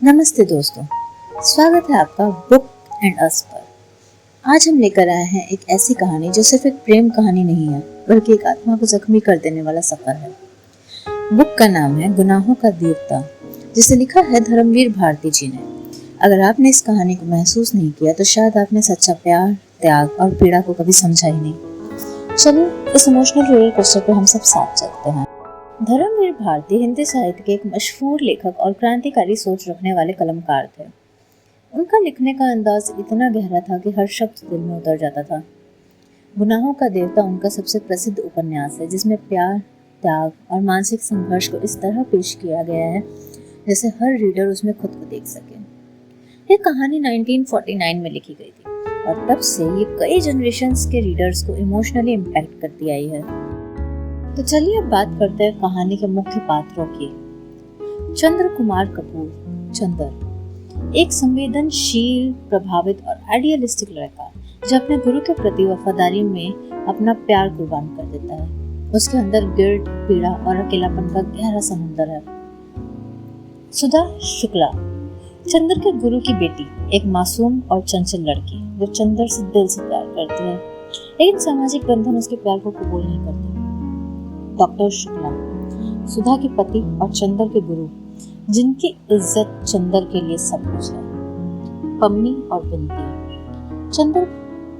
नमस्ते दोस्तों, स्वागत है आपका बुक एंड अस पर। आज हम लेकर आए हैं एक ऐसी कहानी जो सिर्फ एक प्रेम कहानी नहीं है, बल्कि एक आत्मा को जख्मी कर देने वाला सफर है। बुक का नाम है गुनाहों का देवता, जिसे लिखा है धर्मवीर भारती जी ने। अगर आपने इस कहानी को महसूस नहीं किया तो शायद आपने सच्चा प्यार, त्याग और पीड़ा को कभी समझा ही नहीं। चलिए इस इमोशनल रोलर कोस्टर पे हम सब साथ चलते हैं। धर्मवीर भारती हिंदी साहित्य के एक मशहूर लेखक और क्रांतिकारी सोच रखने वाले कलमकार थे। उनका लिखने का अंदाज इतना गहरा था कि हर शब्द दिल में उतर जाता था। गुनाहों का देवता उनका सबसे प्रसिद्ध उपन्यास है, जिसमें प्यार, त्याग और मानसिक संघर्ष को इस तरह पेश किया गया है जैसे हर रीडर उसमें खुद को देख सके। यह कहानी 1949 में लिखी गई थी और तब से ये कई जनरेशंस के रीडर्स को इमोशनली इम्पैक्ट करती आई है। तो चलिए अब बात करते हैं कहानी के मुख्य पात्रों की। चंद्र कुमार कपूर, चंदर, एक संवेदनशील, प्रभावित और आइडियलिस्टिक लड़का जो अपने गुरु के प्रति वफादारी में अपना प्यार कुर्बान कर देता है। उसके अंदर गिल्ट, पीड़ा और अकेलापन का गहरा समुद्र है। सुधा शुक्ला, चंदर के गुरु की बेटी, एक मासूम और चंचल लड़की जो चंदर से दिल से प्यार करती है, लेकिन सामाजिक बंधन उसके प्यार को कबूल नहीं करते। डॉक्टर शुक्ला, सुधा के पति और चंदर के गुरु, जिनकी इज्जत चंदर के लिए सब कुछ है। पम्मी और बिंती, चंदर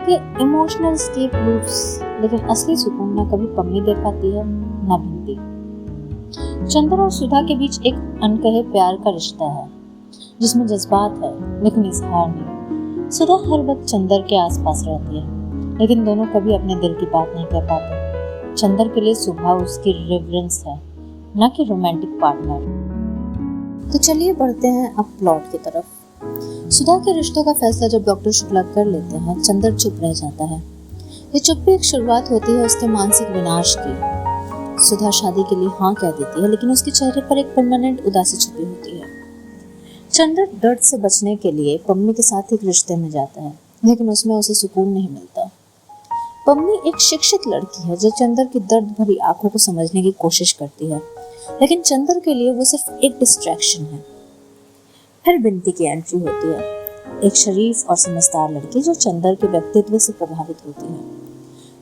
के इमोशनल स्केप रूट्स, लेकिन असली सुकून ना कभी पम्मी दे पाती है ना बिंती। चंदर और सुधा के बीच एक अनकहे प्यार का रिश्ता है, जिसमें जज्बात है लेकिन इजहार नहीं। सुधा हर वक्त चंदर के आसपास रहती है, लेकिन दोनों कभी अपने दिल की बात नहीं कह पाते। चंदर के लिए सुधा उसकी रेवरेंस है, न कि रोमांटिक पार्टनर। तो चलिए बढ़ते हैं अब प्लॉट की तरफ। सुधा के रिश्तों का फैसला जब डॉक्टर शुक्ला कर लेते हैं, चंदर चुप रह जाता है। ये चुप्पी एक शुरुआत होती है उसके मानसिक विनाश की। सुधा शादी के लिए हाँ कह देती है, लेकिन उसके चेहरे पर एक परमानेंट उदासी छुपी होती है। चंदर दर्द से बचने के लिए पम्मी के साथ एक रिश्ते में जाता है, लेकिन उसमें उसे सुकून नहीं मिलता। पम्मी एक शिक्षित लड़की है जो चंदर की दर्द भरी आंखों को समझने की कोशिश करती है, लेकिन चंदर के लिए वो सिर्फ एक डिस्ट्रैक्शन है। फिर बिंती की एंट्री होती है, एक शरीफ और समझदार लड़की जो चंदर के व्यक्तित्व से प्रभावित होती है।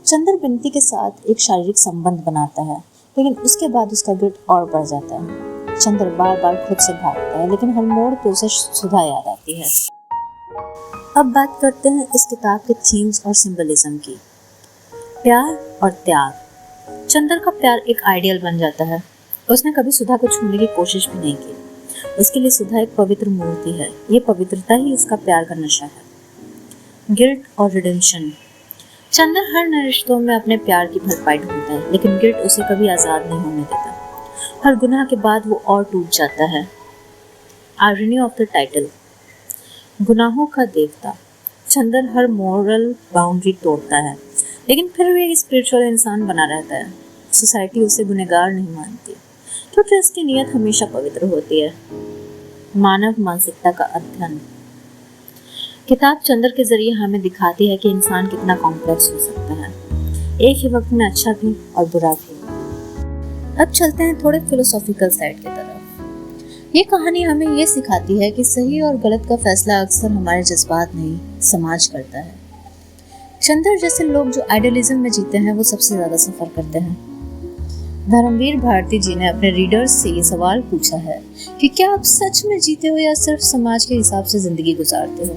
चंदर बिंती के साथ एक शारीरिक संबंध बनाता है, लेकिन उसके बाद उसका गिल्ट और बढ़ जाता है। चंदर बार बार खुद से भागता है, लेकिन हर मोड़ पे उसे सुधा याद आती है। अब बात करते हैं इस किताब के थीम्स और सिंबलिज्म की। प्यार और त्याग। चंदर का प्यार एक आइडियल बन जाता है। उसने कभी सुधा को छूने की कोशिश भी नहीं की। उसके लिए सुधा एक पवित्र मूर्ति है। ये पवित्रता ही उसका प्यार का नशा है। गिल्ट और रिडेम्पशन। चंदर हर नए रिश्तों में अपने प्यार की भरपाई ढूंढता है, लेकिन गिल्ट उसे कभी आजाद नहीं होने देता। हर गुनाह के बाद वो और टूट जाता है। Irony of the title. गुनाहों का देवता। चंदर हर मोरल बाउंड्री तोड़ता है, लेकिन फिर भी एक स्पिरिचुअल इंसान बना रहता है। सोसाइटी उसे गुनहगार नहीं मानती, क्योंकि उसकी नीयत हमेशा पवित्र होती है। मानव मानसिकता का अध्ययन। किताब चंदर के जरिए हमें दिखाती है कि इंसान कितना कॉम्प्लेक्स हो सकता है, एक ही वक्त में अच्छा भी और बुरा भी। अब चलते हैं थोड़े फिलोसॉफिकल साइड की तरफ। ये कहानी हमें ये सिखाती है कि सही और गलत का फैसला अक्सर हमारे जज्बात नहीं, समाज करता है। चंदर जैसे लोग जो आइडियलिज्म में जीते हैं, वो सबसे ज्यादा सफर करते हैं। धर्मवीर भारती जी ने अपने रीडर्स से ये सवाल पूछा है कि क्या आप सच में जीते हो या सिर्फ समाज के हिसाब से जिंदगी गुजारते हो।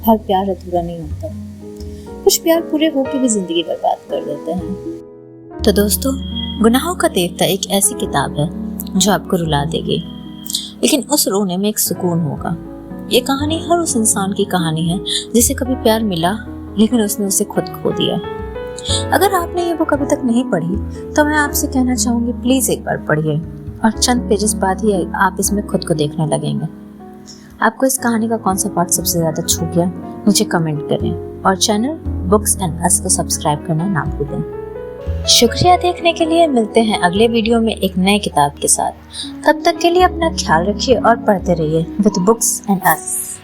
हर प्यार अधूरा नहीं होता, कुछ प्यार पूरे होकर भी जिंदगी बर्बाद कर देते हैं। तो दोस्तों, गुनाहों का देवता एक ऐसी किताब है जो आपको रुला देगी, लेकिन उस रोने में एक सुकून होगा। ये कहानी हर उस इंसान की कहानी है जिसे कभी प्यार मिला, लेकिन उसने उसे खुद खो दिया। अगर आपने ये बुक अभी तक नहीं पढ़ी तो मैं आपसे कहना चाहूंगी, प्लीज एक बार पढ़िए और चंद पेजेस बाद ही आप इसमें खुद को देखने लगेंगे। आपको इस कहानी का कौन सा पार्ट सबसे ज्यादा छू गया, मुझे कमेंट करें और चैनल बुक्स एंड अस को सब्सक्राइब करना ना भूलें। शुक्रिया देखने के लिए। मिलते हैं अगले वीडियो में एक नए किताब के साथ। तब तक के लिए अपना ख्याल रखिए और पढ़ते रहिए विद बुक्स एंड अस।